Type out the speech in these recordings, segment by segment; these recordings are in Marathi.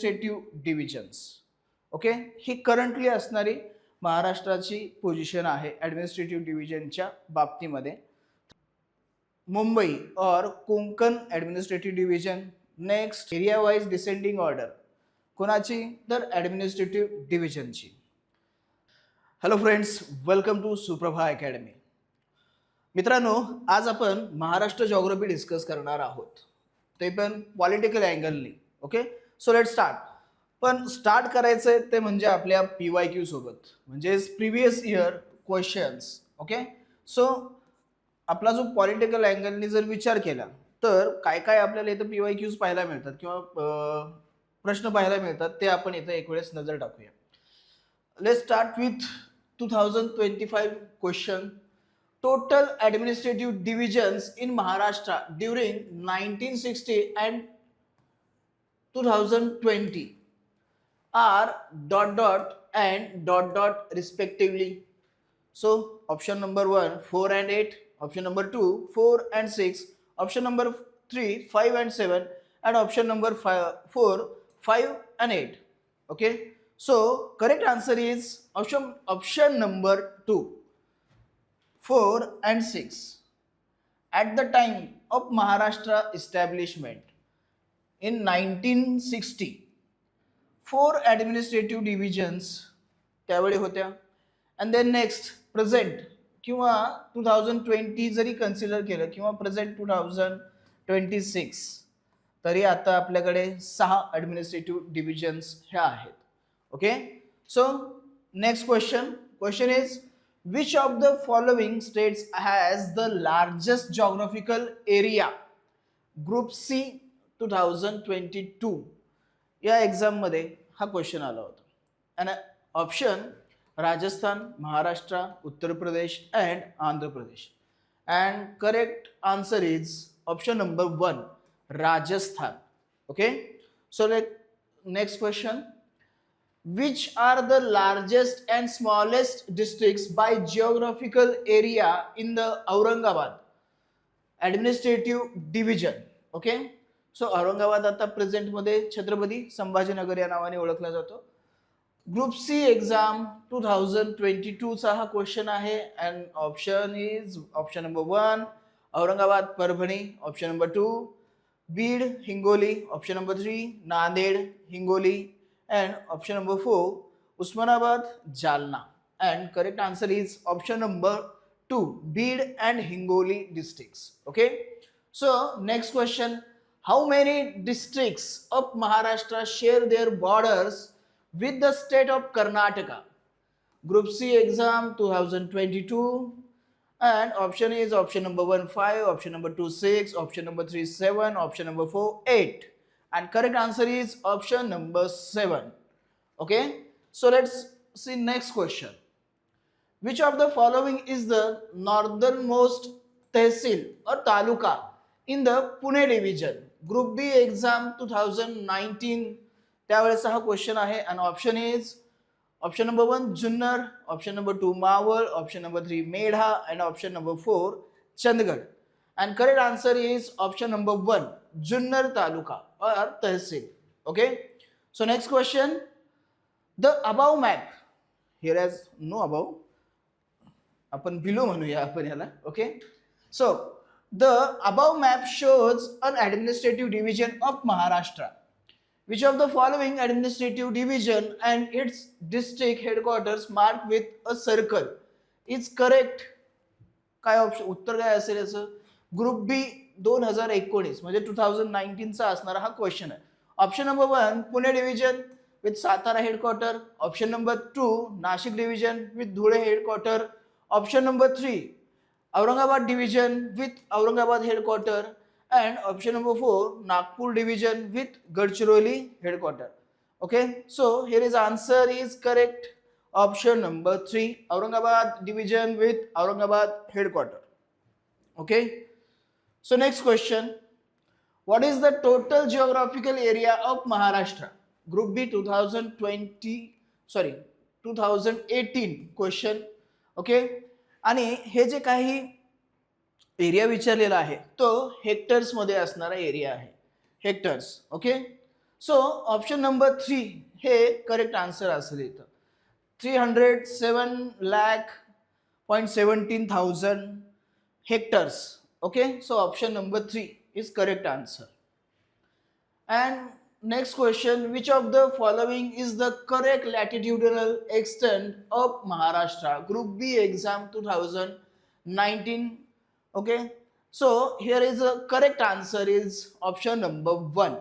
Administrative divisions. ओके, ही करंटली असणारी महाराष्ट्राची पोझिशन आहे ॲडमिनिस्ट्रेटिव्ह डिव्हिजनच्या बाबतीमध्ये. मुंबई और Konkan administrative division. Next area wise descending order कोणाची, तर ॲडमिनिस्ट्रेटिव्ह डिव्हिजनची. Hello friends, welcome to Suprabha academy. मित्रांनो, आज आपण महाराष्ट्र जॉग्राफी डिस्कस करणार आहोत, ते पण पॉलिटिकल अँगलनी. Okay, so let start. पण स्टार्ट करायचं आहे ते म्हणजे आपल्या PYQ सोबत, म्हणजेच previous year questions. Okay, so आपला जो पॉलिटिकल अँगलनी जर विचार केला तर काय काय आपल्याला इथं PYQs पाहायला मिळतात किंवा प्रश्न पाहायला मिळतात, ते आपण इथं एक वेळेस नजर टाकूया. Let's start with 2025 question. Total administrative divisions in Maharashtra during 1960 and 2020 are ... and ... respectively. So option number 1 4 and 8, option number 2 4 and 6, option number 3 5 and 7, and option number 4 5 and 8. Okay, so correct answer is option number 2 4 and 6. At the time of Maharashtra establishment in 1960, 4 administrative divisions त्यावेळी होत्या. and then next present किंवा 2020 जरी कन्सिडर केलं किंवा प्रेझेंट 2026 तरी आता आपल्याकडे 6 ॲडमिनिस्ट्रेटिव्ह डिव्हिजन्स ह्या आहेत. Okay, so next question is which of the following states has the largest geographical area? Group C 2022 या एक्झाम मध्ये हा क्वेश्चन आला होता. आणि option Rajasthan, Maharashtra, Uttar Pradesh and Andhra Pradesh. And correct answer is option number 1 Rajasthan. Okay, so next question. Which are the largest and smallest districts by geographical area in the Aurangabad administrative division? Okay, so Aurangabad आता प्रेझेंट मध्ये छत्रपती संभाजीनगर या नावाने ओळखला जातो. ग्रुप सी एक्झाम 2022 चा हा क्वेश्चन आहे. And option is option number 1 Aurangabad Parbhani, option number 2 Beed Hingoli, option number 3 Nanded Hingoli, and option number 4 Usmanabad Jalna. And correct answer is option number 2 Beed and Hingoli districts. Okay, so next question. How many districts of Maharashtra share their borders with the state of Karnataka? Group C exam 2022. And option is option number 1 5, option number 2 6, option number 3 7, option number 4 8. And correct answer is option number 7. Okay, so let's see next question. Which of the following is the northernmost tehsil or taluka in the Pune division? Group B exam 2019 त्यावेळेस हा क्वेश्चन आहे. and option is option number 1 Junnar, option number 2 Maval, option number 3 Medha, and option number 4 Chandgad. And correct answer is option number 1 Junnar Taluka or Tehsil. Okay, so next question. The above map, here has no above, आपण below म्हणूया आपण याला. Okay, so the above map shows an administrative division of Maharashtra. Which of the following administrative division and its district headquarters marked with a circle is correct? काय ऑप्शन उत्तर काय असेल याचं? ग्रुप बी 2019 म्हणजे 2019 चा असणारा हा क्वेश्चन आहे. Option number 1 Pune division with Satara headquarter, option number 2 Nashik division with Dhule headquarter, option number 3 Aurangabad division with Aurangabad headquarter, and option number 4 Nagpur division with Gadchiroli headquarter. Okay, so here is answer is correct option number 3 Aurangabad division with Aurangabad headquarter. Okay, so next question. What is the total geographical area of Maharashtra? Group B 2018 question. Okay, आणि हे जे काही एरिया विचारलेला आहे तो हेक्टर्स मध्ये असणारा एरिया आहे. Hectares. Okay, so option number 3 हे करेक्ट आन्सर असेल इथं. 307,17,000 hectares. Okay, so option number 3 is correct answer. And next question, which of the following is the correct latitudinal extent of Maharashtra? Group B exam 2019. Okay, so here is a correct answer is option number 1.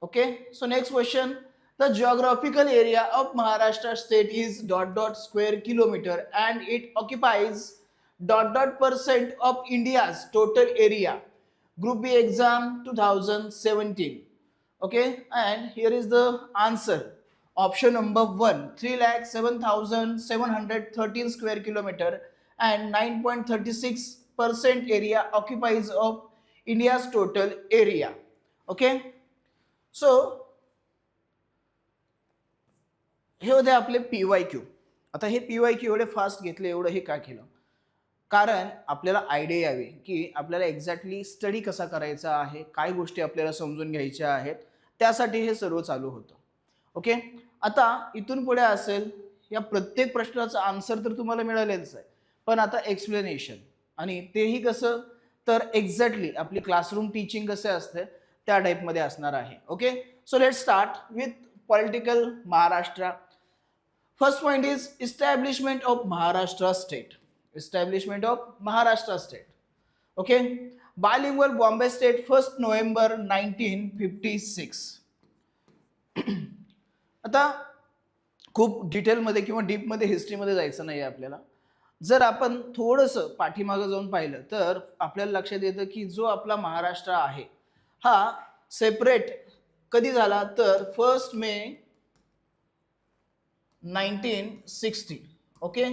Okay, so next question, the geographical area of Maharashtra state is ... square kilometer and it occupies ... percent of India's total area. Group B exam 2017. Okay, and here is the answer. Option number 1, 3,07,713 square kilometer and 9.36% area occupies of India's total area. Okay, so हे होते आपले PYQ. आता हे PYQ एवढे फास्ट घेतले, एवढं हे का केलं? कारण आपल्याला आयडिया यावी की आपल्याला एक्झॅक्टली स्टडी कसा करायचा आहे, काय गोष्टी आपल्याला समजून घ्यायच्या आहेत, त्यासाठी हे सर्व चालू होतं. ओके, आता इथून पुढे असेल या प्रत्येक प्रश्नाचा आन्सर तर तुम्हाला मिळालेच आहे, पण आता एक्सप्लेनेशन, आणि तेही कसं तर एक्झॅक्टली आपली क्लासरूम टीचिंग कसे असते त्या टाईपमध्ये असणार आहे. Okay, so let's start with political Maharashtra. First point is establishment of Maharashtra state. Establishment of Maharashtra state. Okay, bilingual Bombay state 1st November 1956. आता खूप डिटेलमध्ये किंवा डीपमध्ये हिस्ट्रीमध्ये जायचं नाही आहे आपल्याला. जर आपण थोडंसं पाठीमागं जाऊन पाहिलं तर आपल्याला लक्षात येतं की जो आपला महाराष्ट्र आहे हा सेपरेट कधी झाला तर 1 मे 1960. ओके,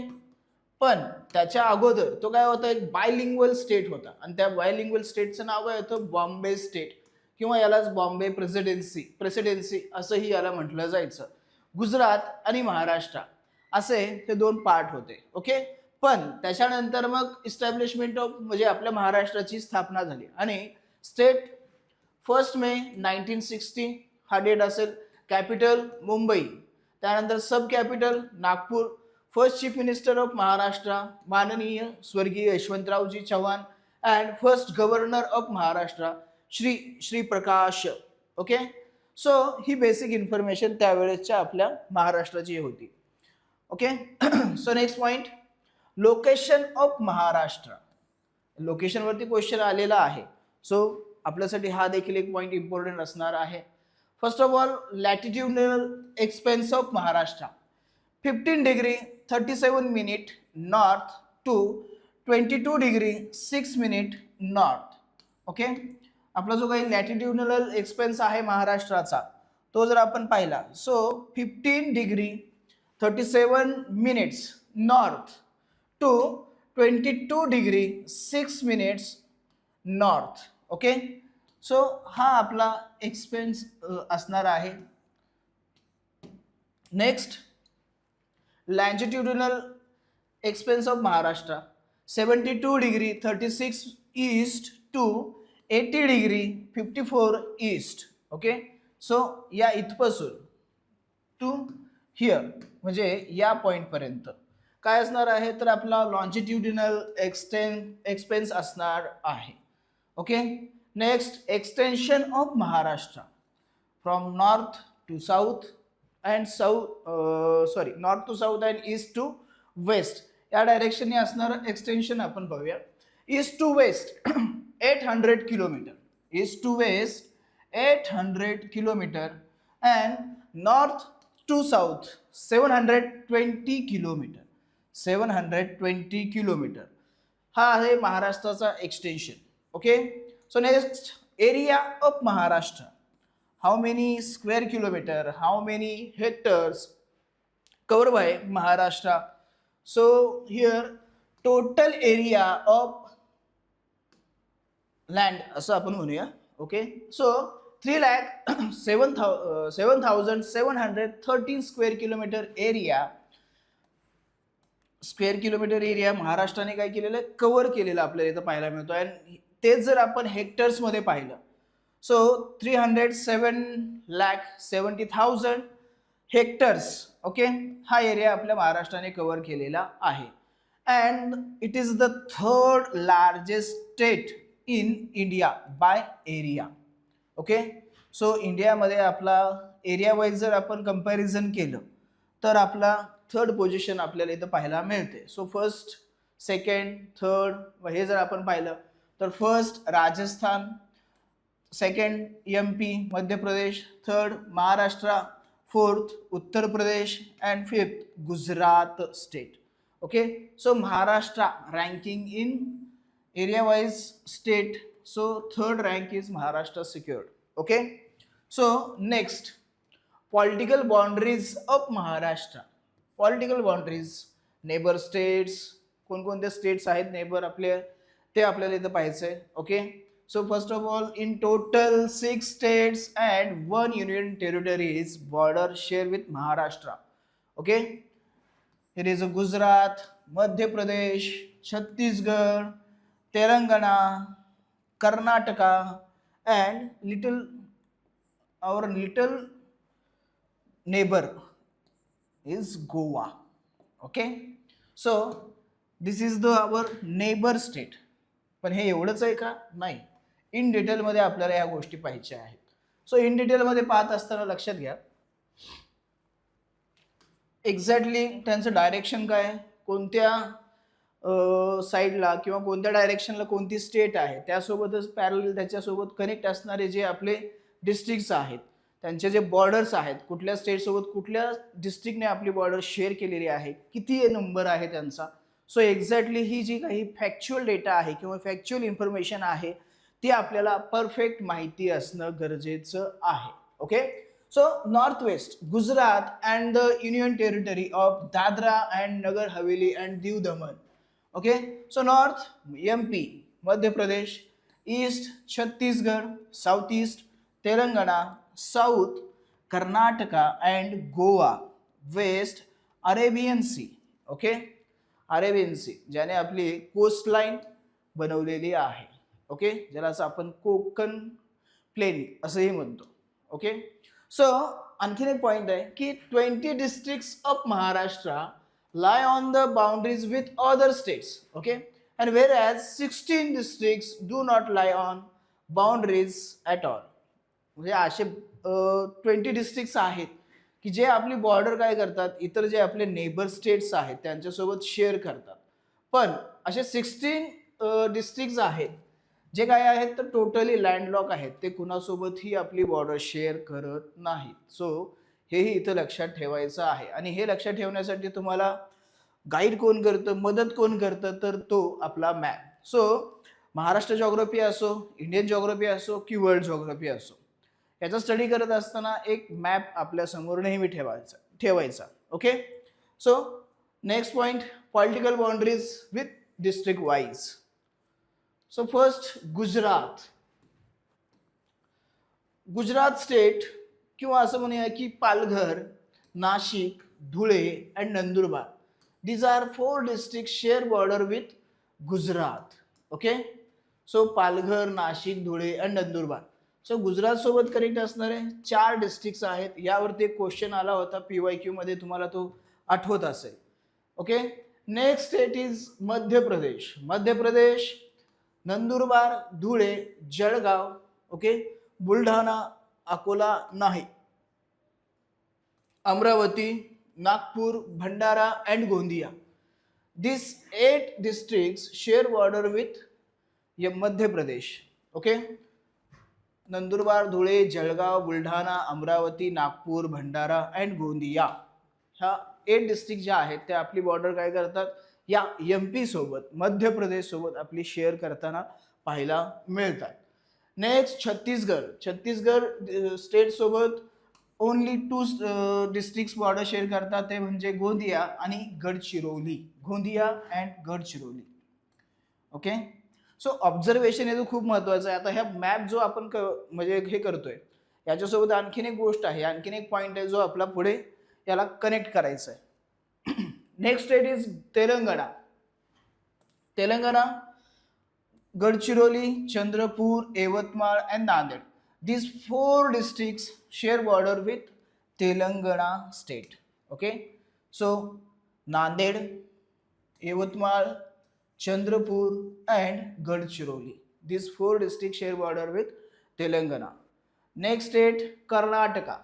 पण त्याच्या अगोदर तो काय होता, एक बायलिंग्वल स्टेट होता, आणि त्या बायलिंग्वल स्टेटचं नाव आहे होतं बॉम्बे स्टेट, किंवा यालाच बॉम्बे प्रेसिडेन्सी असंही याला म्हटलं जायचं. गुजरात आणि महाराष्ट्र असे ते 2 पार्ट होते. ओके, पण त्याच्यानंतर मग इस्टॅब्लिशमेंट ऑफ म्हणजे आपल्या महाराष्ट्राची स्थापना झाली आणि स्टेट 1 मे 1960 हा डेट असेल. कॅपिटल मुंबई, त्यानंतर sub capital Nagpur. First chief minister of Maharashtra माननीय स्वर्गीय Yashwantraoji Chavan, and first governor of Maharashtra Shri Prakash. Okay, so ही बेसिक इन्फॉर्मेशन त्यावेळेसच्या आपल्या महाराष्ट्राची होती. Okay, so next point, location of Maharashtra. लोकेशनवरती क्वेश्चन आलेला आहे, सो आपल्यासाठी हा देखील एक पॉइंट इम्पॉर्टंट असणार आहे. First of all, latitudinal expanse of Maharashtra 15 degree 37 minute north to 22 degree 6 minute north. Okay, आपला जो काही लॅटिट्यूडनल एक्सपेन्स आहे महाराष्ट्राचा तो जर आपण पाहिला, so 15 degree 37 minutes north to 22 degree 6 minutes north. Okay, so हा आपला एक्सपेन्स असणार आहे. Next, longitudinal expanse of Maharashtra 72 degree 36 east to 80 degree 54 east. Okay, so या इथपासून टू हिअर म्हणजे या पॉईंटपर्यंत काय असणार आहे तर आपला लॉन्जिट्यूडिनल एक्सपेन्स असणार आहे. Okay, next, extension of Maharashtra from north to south and north to south and east to west या डायरेक्शनने असणारं एक्सटेन्शन आपण पाहूया. East to west 800 kilometre, east to west 800 kilometre, and north to south 720 kilometre, 720 kilometre हा आहे महाराष्ट्राचा extension. Okay, so next, area of Maharashtra, how many square kilometer, how many hectares covered by Maharashtra. So here total area of land असं आपण म्हणूया. Okay, so 3,07,713 square kilometre area, square kilometre area महाराष्ट्राने काय केलेलं आहे, कव्हर केलेलं आपल्याला इथं पाहायला मिळतो. आणि तेच जर आपण हेक्टर्समध्ये पाहिलं, So 307,70,000 हेक्टर्स, ओके, हा एरिया आपल्या महाराष्ट्राने कव्हर केलेला आहे. And it is the third largest state in India by area. Okay, so इंडियामध्ये आपला एरिया वाईज जर आपण कंपॅरिझन केलं तर आपला थर्ड पोझिशन आपल्याला इथं पाहायला मिळते. सो फर्स्ट, सेकंड, थर्ड हे जर आपण पाहिलं तर first Rajasthan, second MP Madhya Pradesh, third Maharashtra, fourth Uttar Pradesh and fifth Gujarat state. Okay, so Maharashtra ranking in area wise state, so third rank is Maharashtra secured. Okay, so next political boundaries of Maharashtra. Political boundaries, neighbour states, कोणकोणते स्टेट्स आहेत नेबर आपले ते आपल्याला इथं पाहायचं आहे. ओके, so first of all, in total 6 states and 1 union territory is border share with Maharashtra. Okay, it is Gujarat, Madhya Pradesh, Chhattisgarh, Telangana, Karnataka, and our little neighbor is Goa. Okay, so this is our neighbor state. पण हे एवढंच आहे का? नाही, इन डिटेलमध्ये आपल्याला या गोष्टी पाहायच्या आहेत. सो इन डिटेलमध्ये पाहत असताना लक्षात घ्या एक्झॅक्टली त्यांचं डायरेक्शन काय, कोणत्या साईडला किंवा कोणत्या डायरेक्शनला कोणती स्टेट आहे, त्यासोबतच पॅरलल त्याच्यासोबत कनेक्ट असणारे जे आपले डिस्ट्रिक्ट्स आहेत, त्यांचे जे बॉर्डर्स आहेत, कुठल्या स्टेटसोबत कुठल्या डिस्ट्रिक्टने आपली बॉर्डर शेअर केलेली आहे, किती नंबर आहे त्यांचा. सो एक्झॅक्टली ही जी काही फॅक्च्युअल डेटा आहे किंवा फॅक्च्युअल इन्फॉर्मेशन आहे ती आपल्याला परफेक्ट माहिती असणं गरजेचं आहे. Okay, so north west Gujarat and the union territory of Dadra and Nagar Haveli and Diu Daman. Okay, so north MP Madhya Pradesh, east Chhattisgarh, south east Telangana, south Karnataka and Goa, west Arabian sea. Okay, Arabian sea ज्याने आपली कोस्टलाईन बनवलेली आहे. ओके, ज्याला आपण कोकण प्लेन असंही म्हणतो. ओके, सो आणखीन एक पॉइंट आहे की 20 districts of Maharashtra lie on the boundaries with other states. Okay, and whereas 16 districts do not lie on boundaries at all. म्हणजे असे 20 डिस्ट्रिक्ट्स आहेत की जे आपली बॉर्डर काय करतात, इतर जे आपले नेबर स्टेट्स आहेत त्यांच्यासोबत शेअर करतात. पण असे 16 डिस्ट्रिक्ट्स आहेत जे काय आहेत तर टोटली लँडलॉक आहेत, ते कुणासोबतही आपली बॉर्डर शेअर करत नाहीत. सो हेही इथं लक्षात ठेवायचं आहे. आणि हे लक्षात ठेवण्यासाठी तुम्हाला गाईड कोण करतं, मदत कोण करतं, तर तो आपला मॅप. सो महाराष्ट्र जॉग्राफी असो, इंडियन जॉग्राफी असो की वर्ल्ड जॉग्राफी असो, याचा स्टडी करत असताना एक मॅप आपल्या समोर नेहमी ठेवायचा. Okay, so next point political boundaries with district wise. So first Gujarat. Gujarat state किंवा असं म्हणूया की Palghar, Nashik, Dhule and Nandurbar, these are 4 districts share border with Gujarat. Okay, so Palghar, Nashik, Dhule and Nandurbar. So Gujarat सोबत कनेक्ट असणारे 4 डिस्ट्रिक्ट्स आहेत. यावरती एक क्वेश्चन आला होता PYQ मध्ये, तुम्हाला तो आठवत असेल. Okay, next state is Madhya Pradesh. Madhya Pradesh Nandurbar, Dhule, Jalgaon, okay, Buldhana, Akola नाही, Amravati, Nagpur, Bhandara and Gondia. This 8 districts share border with Madhya Pradesh. Okay, Nandurbar, Dhule, Jalgaon, Buldhana, Amravati, Nagpur, Bhandara and Gondia, ह्या 8 डिस्ट्रिक्ट ज्या आहेत त्या आपली बॉर्डर काय करतात, या MP सोबत, मध्य प्रदेश सोबत आपली शेअर करताना पाहायला मिळतात. नेक्स्ट छत्तीसगड. छत्तीसगड स्टेट सोबत ओनली 2 डिस्ट्रिक्ट्स बॉर्डर शेअर करतात, ते म्हणजे गोंदिया आणि Gadchiroli. Gondia and Gadchiroli. Okay, so observation हे खूप महत्त्वाचं आहे. आता ह्या मॅप जो आपण म्हणजे हे करतोय याच्यासोबत आणखीन एक गोष्ट आहे, आणखीन एक पॉईंट आहे जो आपला पुढे याला कनेक्ट करायचा आहे. Next state is Telangana. Telangana, Gadchiroli, Chandrapur, Yavatmal and Nanded. these 4 districts share border with Telangana state. Okay, so Nanded, Yavatmal, Chandrapur and Gadchiroli, these 4 districts share border with Telangana. Next state Karnataka.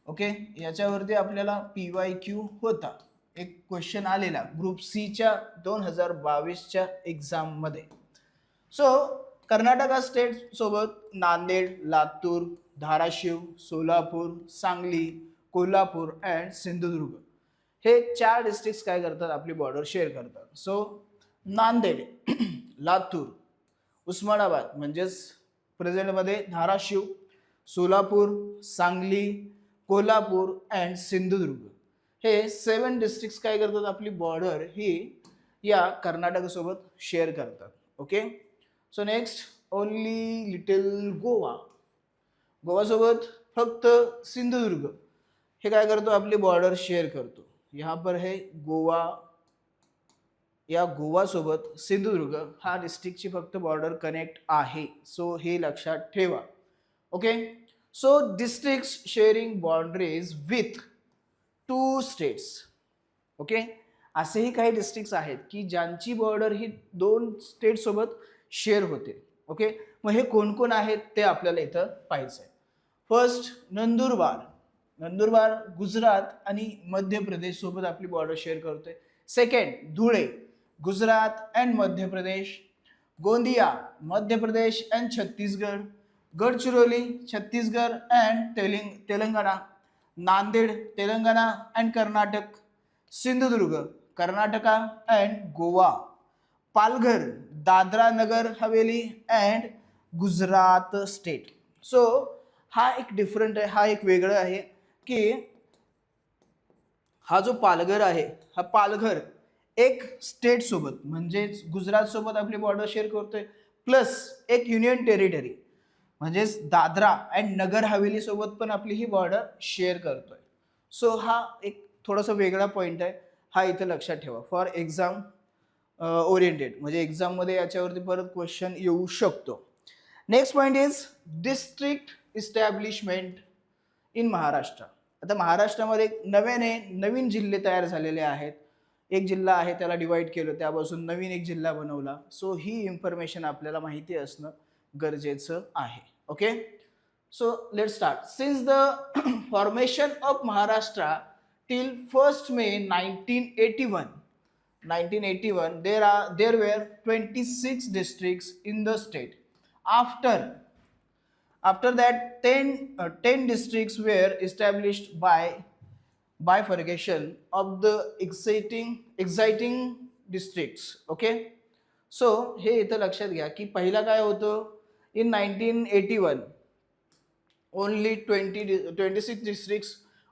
Okay, याच्यावरती आपल्याला PYQ होता, एक क्वेश्चन आलेला ग्रुप सी च्या 2022च्या एक्झाम मध्ये. सो कर्नाटका स्टेट सोबत नांदेड, लातूर, धाराशिव, सोलापूर, सांगली, कोल्हापूर अँड सिंधुदुर्ग हे 4 डिस्ट्रिक्ट्स काय करतात, आपली बॉर्डर शेअर करतात. सो नांदेड, लातूर, उस्मानाबाद म्हणजेच प्रेझेंटमध्ये धाराशिव, सोलापूर, सांगली, कोल्हापूर अँड सिंधुदुर्ग हे 7 डिस्ट्रिक्ट्स काय करतात, आपली बॉर्डर ही या कर्नाटकासोबत शेअर करतात. Okay, so next only little Goa. गोवासोबत फक्त सिंधुदुर्ग हे काय करतो, आपली बॉर्डर शेअर करतो. यहाँ पर है गोवा, या गोवासोबत सिंधुदुर्ग हा डिस्ट्रिक्टची फक्त बॉर्डर कनेक्ट आहे. सो हे लक्षात ठेवा. Okay, so districts sharing boundaries with 2 states. Okay, असेही काही डिस्ट्रिक्ट्स आहेत की ज्यांची बॉर्डर ही 2 स्टेट सोबत शेअर होते. ओके, मग हे कोण कोण आहेत ते आपल्याला इथं पाहायचं आहे. फर्स्ट नंदुरबार. नंदुरबार गुजरात आणि मध्य प्रदेश सोबत आपली बॉर्डर शेअर करते. Second Dhule, Gujarat and Madhya Pradesh. Gondia, Madhya Pradesh and Chhattisgarh. Gadchiroli, Chhattisgarh and Telangana. Nanded, Telangana and Karnataka. Sindhudurg, Karnataka and Goa. Palghar, Dadra Nagar Haveli and Gujarat state. So हा एक डिफरंट आहे, हा एक वेगळं आहे की हा जो पालघर आहे, हा पालघर एक स्टेट सोबत म्हणजेच गुजरात सोबत आपली बॉर्डर शेअर करतोय, प्लस एक युनियन टेरिटरी म्हणजेच दादरा अँड नगर हवेली सोबत पण आपली ही बॉर्डर शेअर करतोय. सो हा एक थोडासा वेगळा पॉईंट आहे, हा इथं लक्षात ठेवा फॉर एक्झाम ओरिएंटेड, म्हणजे एक्झाममध्ये याच्यावरती परत क्वेश्चन येऊ शकतो. Next point is district establishment in Maharashtra. आता महाराष्ट्रामध्ये नवीन जिल्हे तयार झालेले आहेत. एक जिल्हा आहे त्याला डिवाइड केलं, त्यापासून नवीन एक जिल्हा बनवला. सो ही इन्फॉर्मेशन आपल्याला माहिती असणं गरजेचं आहे. Okay, so let's start. Since the formation of Maharashtra till 1st May 1981 there were 26 districts in the state. After that 10 districts were established by bifurcation of the exciting districts. Okay, so हे इथं लक्षात घ्या की पहिला काय होतं, in 1981 only 26 districts,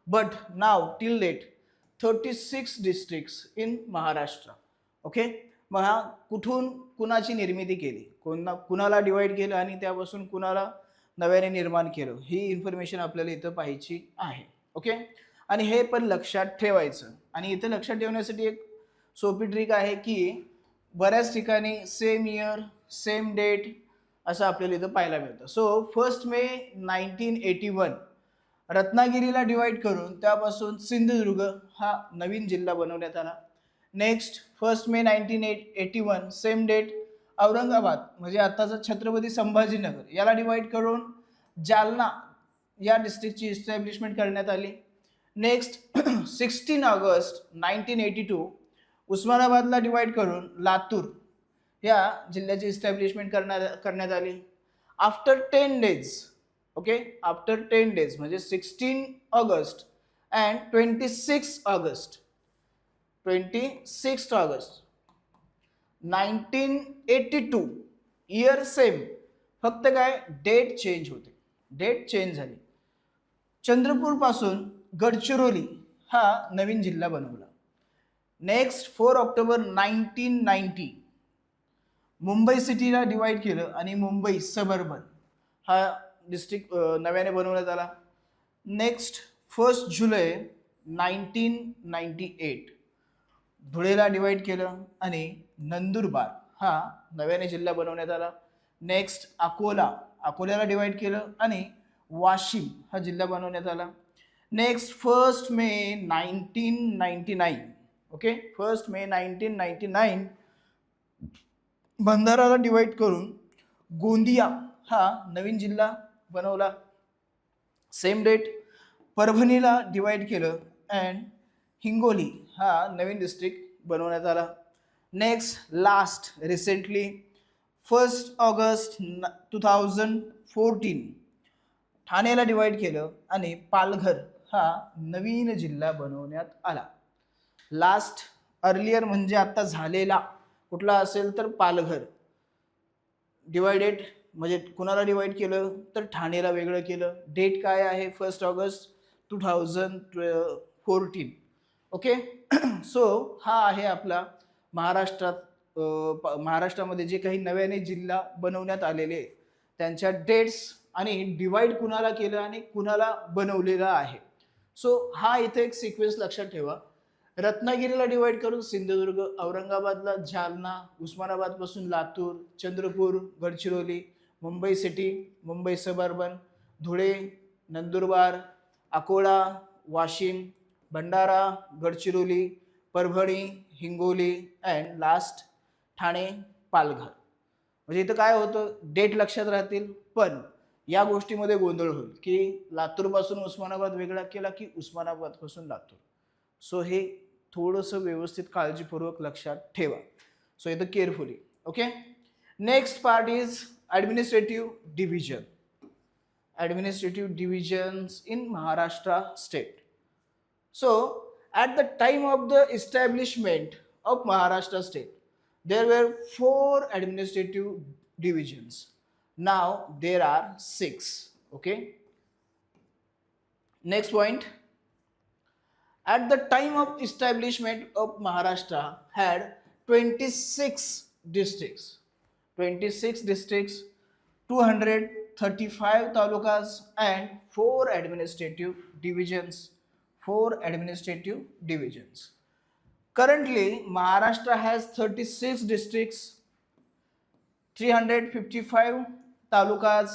but now till date 36 districts in Maharashtra. Okay, मग हा कुठून कुणाची निर्मिती केली, कुणाला डिवाइड केलं आणि त्यापासून कुणाला नव्याने निर्माण केलं, ही इन्फॉर्मेशन आपल्याला इथं पाहायची आहे. ओके, आणि हे पण लक्षात ठेवायचं. आणि इथं लक्षात ठेवण्यासाठी एक सोपी ट्रिक आहे की बऱ्याच ठिकाणी सेम इयर सेम डेट असं आपल्याला इथं पाहायला मिळतं. सो 1st May 1981 रत्नागिरीला डिवाइड करून त्यापासून सिंधुदुर्ग हा नवीन जिल्हा बनवण्यात आला. Next 1st May 1981 same date Aurangabad म्हणजे आताचा छत्रपती संभाजीनगर याला डिवाइड करून जालना या डिस्ट्रिक्टची इस्टॅब्लिशमेंट करण्यात आली. नेक्स्ट 16 ऑगस्ट 1982 उस्मानाबादला डिवाइड करून लातूर या जिल्ह्याची इस्टॅब्लिशमेंट करण्यात आली. After 10 days, okay, after 10 days म्हणजे 16 August and 26 August 1982 year same, फक्त काय डेट चेंज होते, डेट चेंज झाली. चंद्रपूर पासून गडचिरोली हा नवीन जिल्हा बनवला. नेक्स्ट 4 ऑक्टोबर 1990 मुंबई सिटीला डिवाइड केलं आणि मुंबई सबर्बन हा डिस्ट्रिक्ट नव्याने बनवण्यात आला. नेक्स्ट 1 जुलै 1998 धुळेला डिवाइड केलं आणि नंदुरबार हा नव्याने जिल्हा बनवण्यात आला. नेक्स्ट अकोला अकोल्याला डिवाइड केलं आणि वाशिम हा जिल्हा बनवण्यात आला. नेक्स्ट 1 मे 1999, ओके, 1 मे 1999 भंडाराला डिवाइड करून गोंदिया हा नवीन जिल्हा बनवला. सेम डेट परभणीला डिवाइड केलं अँड हिंगोली हा नवीन डिस्ट्रिक्ट बनवण्यात आला. नेक्स्ट लास्ट रिसेंटली 1 ऑगस्ट 2014 ठाण्याला डिवाइड केलं आणि पालघर हा नवीन जिल्हा बनवण्यात आला. लास्ट अर्लियर म्हणजे आता झालेला कुठला असेल तर पालघर. डिवायडेड म्हणजे कुणाला डिवाइड केलं तर ठाणेला वेगळं केलं. डेट काय आहे 1 ऑगस्ट 2014. ओके. सो हा आहे आपला महाराष्ट्रामध्ये जे काही नव्याने जिल्हा बनवण्यात आलेले त्यांच्या डेट्स आणि डिवाइड कुणाला केलं आणि कुणाला बनवलेला आहे. सो हा इथे एक सिक्वेन्स लक्षात ठेवा. रत्नागिरीला डिवाइड करून सिंधुदुर्ग, औरंगाबादला जालना, उस्मानाबाद पासून Latur, Chandrapur, Gadchiroli, Mumbai city, Mumbai suburban, Dhule, Nandurbar, Akola, Washim, Bhandara, Gadchiroli, Parbhani, Hingoli and last Thane, Palghar. म्हणजे इथं काय होतं, डेट लक्षात राहतील पण या गोष्टीमध्ये गोंधळ होईल की लातूरपासून उस्मानाबाद वेगळा केला की उस्मानाबादपासून लातूर. सो हे थोडंसं व्यवस्थित काळजीपूर्वक लक्षात ठेवा. सो इथं carefully. Okay. Next part is administrative division. Administrative divisions in Maharashtra state. So, at the time of the establishment of Maharashtra state, there were 4 administrative divisions. Now there are 6. Okay. Next point. At the time of establishment of Maharashtra had 26 districts. 26 districts, 235 talukas and 4 administrative divisions. 4 administrative divisions. Currently, Maharashtra has 36 districts, 355 talukas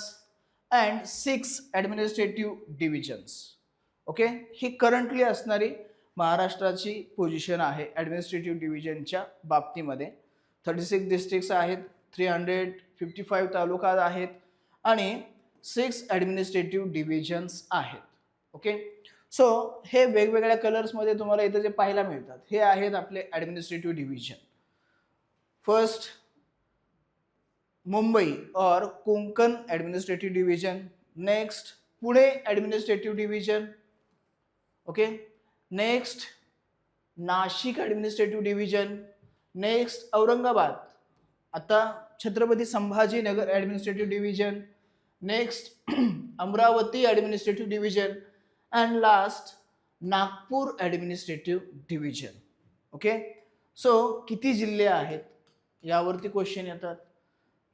and 6 administrative divisions. Okay. ही करंटली असणारी महाराष्ट्राची पोझिशन आहे ॲडमिनिस्ट्रेटिव्ह डिव्हिजनच्या बाबतीमध्ये. 36 डिस्ट्रिक्ट्स आहेत, 355 तालुका आहेत आणि 6 ॲडमिनिस्ट्रेटिव्ह डिव्हिजन्स आहेत. ओके. सो हे वेगवेगळ्या कलर्समध्ये तुम्हाला इथं जे पाहायला मिळतात हे आहेत आपले ॲडमिनिस्ट्रेटिव्ह डिव्हिजन. फर्स्ट मुंबई और Konkan administrative division. Next Pune administrative division. Okay. Next Nashik administrative division. Next Aurangabad, आता Chhatrapati Sambhajinagar administrative division. Next Amravati administrative division and last Nagpur administrative division. Okay. So किती जिल्हे आहेत यावरती क्वेश्चन येतात.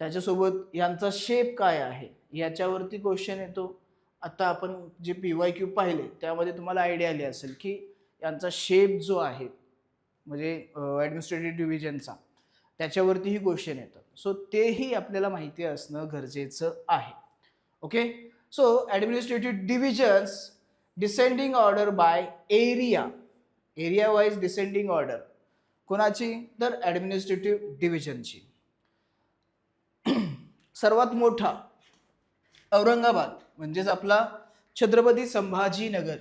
त्याच्यासोबत यांचा शेप काय आहे याच्यावरती क्वेश्चन येतो. आता आपण जे PYQ पाहिले त्यामध्ये तुम्हाला आयडिया आली असेल की यांचा शेप जो आहे म्हणजे ॲडमिनिस्ट्रेटिव्ह डिव्हिजनचा त्याच्यावरतीही क्वेश्चन येतात. सो तेही आपल्याला माहिती असणं गरजेचं आहे. Okay. So administrative divisions descending order by area wise descending order कोणाची तर ॲडमिनिस्ट्रेटिव्ह डिव्हिजनची. सर्वात मोठा औरंगाबाद म्हणजेच आपला Chhatrapati Sambhajinagar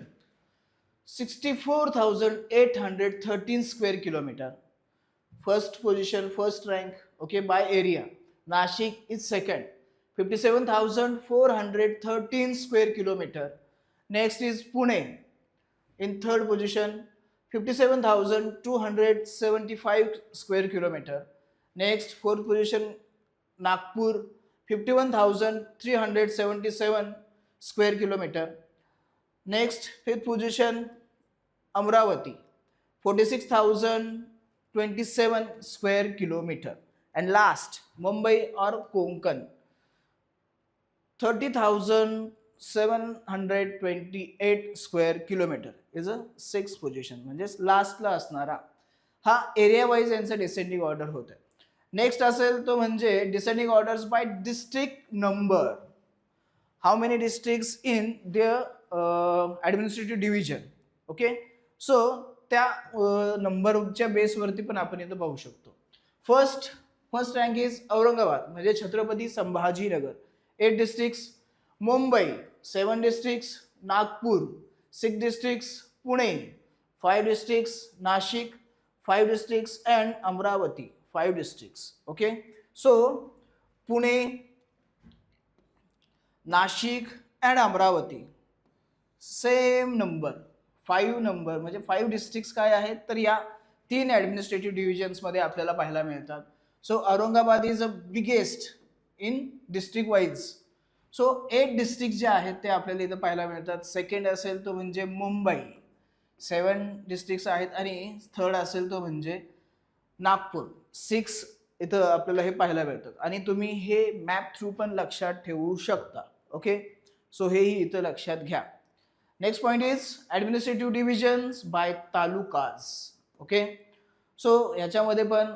64,813 square kilometre. First position, first rank. Okay. By area. Nashik is second 57,413 square kilometre. Next is Pune in third position 57,275 square kilometer. Next fourth position Nagpur 51,377 square kilometer. Next fifth position Amravati 46,027 square kilometer. And last Mumbai or Konkan 30,728 square kilometre is a 6th position. म्हणजेच लास्टला असणारा हा एरिया वाईज यांचा डिसेंडिंग ऑर्डर होत आहे. नेक्स्ट असेल तो म्हणजे descending orders bye district number. how many districts in their administrative division. Okay, so त्या नंबरच्या बेसवरती पण आपण इथं पाहू शकतो. फर्स्ट रँक इज औरंगाबाद म्हणजे Chhatrapati Sambhajinagar 8 districts, Mumbai 7 districts, Nagpur 6 districts, Pune 5 districts, Nashik 5 districts and Amravati 5 districts. Okay, so Pune, Nashik and Amravati same number 5 number म्हणजे 5 डिस्ट्रिक्ट्स काय आहेत तर या 3 ॲडमिनिस्ट्रेटिव्ह डिव्हिजन्समध्ये आपल्याला पाहायला मिळतात. So Aurangabad is a biggest in district wise. So 8 district जे आहेत ते आपल्याला इथं पाहायला मिळतात. सेकंड असेल तो म्हणजे मुंबई 7 डिस्ट्रिक्ट्स आहेत आणि थर्ड असेल तो म्हणजे नागपूर 6 इथं आपल्याला हे पाहायला मिळतात. आणि तुम्ही हे मॅप थ्रू पण लक्षात ठेवू शकता. ओके, सो हेही इथं लक्षात घ्या. Next point is administrative divisions by talukas. Okay, so याच्यामध्ये पण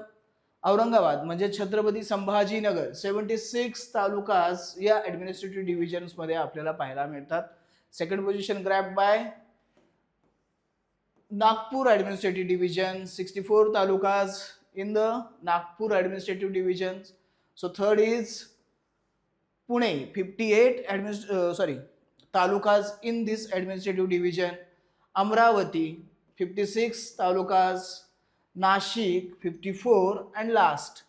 औरंगाबाद म्हणजे छत्रपती संभाजीनगर 76 तालुकाज या ॲडमिनिस्ट्रेटिव्ह डिव्हिजन्समध्ये आपल्याला पाहायला मिळतात. Second position grab by Nagpur administrative division 64 talukas in the Nagpur administrative divisions. So third is Pune 58 talukas in this administrative division, Amravati 56 talukas, Nashik 54 and last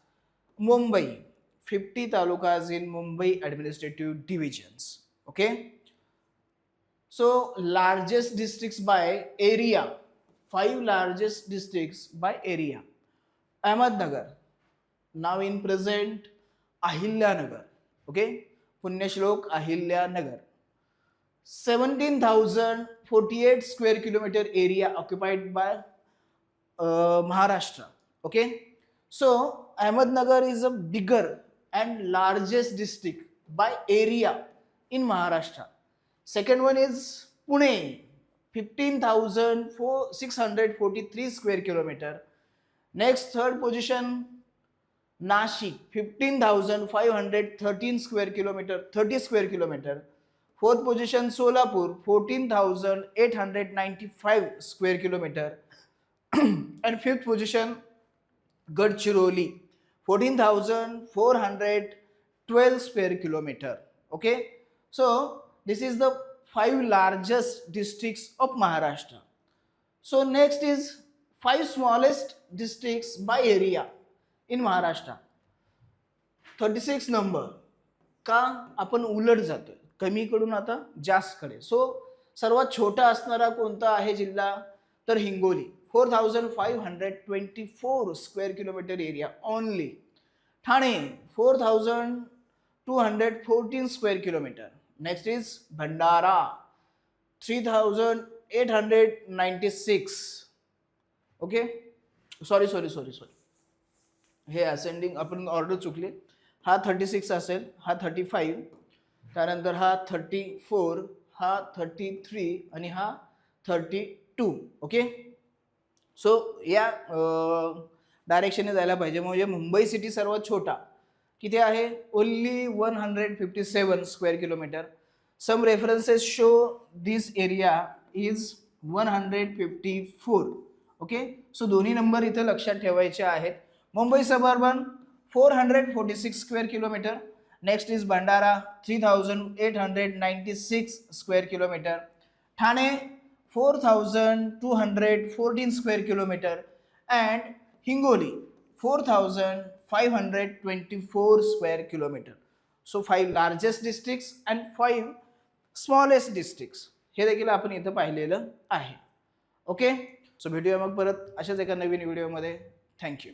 Mumbai 50 talukas in Mumbai administrative divisions. Okay, so largest districts by area, 5 largest districts by area. Ahmednagar now in present Ahilyanagar. Okay, Punyashlok Ahilyanagar 17,048 square kilometre area occupied by Maharashtra. Okay, so Ahmednagar is a bigger and largest district by area in Maharashtra. Second one is Pune 15,643 square kilometre. Next, third position, Nashik 15,513 square kilometer, 30 square kilometer. Fourth position, Solapur 14,895 square kilometer. And fifth position, Gadchiroli 14,412 square kilometer. Okay, so this is the 5 largest districts of Maharashtra. So next is 5 smallest districts by area in Maharashtra. 36 number. का आपण उलट जातोय कमीकडून आता जास्तकडे. सो सर्वात छोटा असणारा कोणता आहे जिल्हा तर Hingoli 4,524 square kilometre area only. Thane 4,214 square kilometre. Next is Bhandara 3,896. Okay, sorry हे असेंडिंग आपण ऑर्डर चुकले. हा 36 असेल, हा 35, त्यानंतर हा 34, हा 33 आणि हा 32. ओके, सो या डायरेक्शनने जायला पाहिजे. म्हणजे मुंबई सिटी सर्वात छोटा किती आहे only 157 square kilometre. Some references show this area is 154. Okay, so दोन्ही नंबर इथे लक्षात ठेवायचे आहेत. Mumbai suburban 446 square kilometre. Next is Bhandara 3,896 square kilometre. Thane 4,214 square kilometre and Hingoli 4,524 square kilometre. So 5 largest districts and 5 smallest districts हे देखील आपण इथं पाहिलेलं आहे. ओके, सो भेटूया मग परत अशाच एका नवीन व्हिडिओमध्ये. थँक्यू.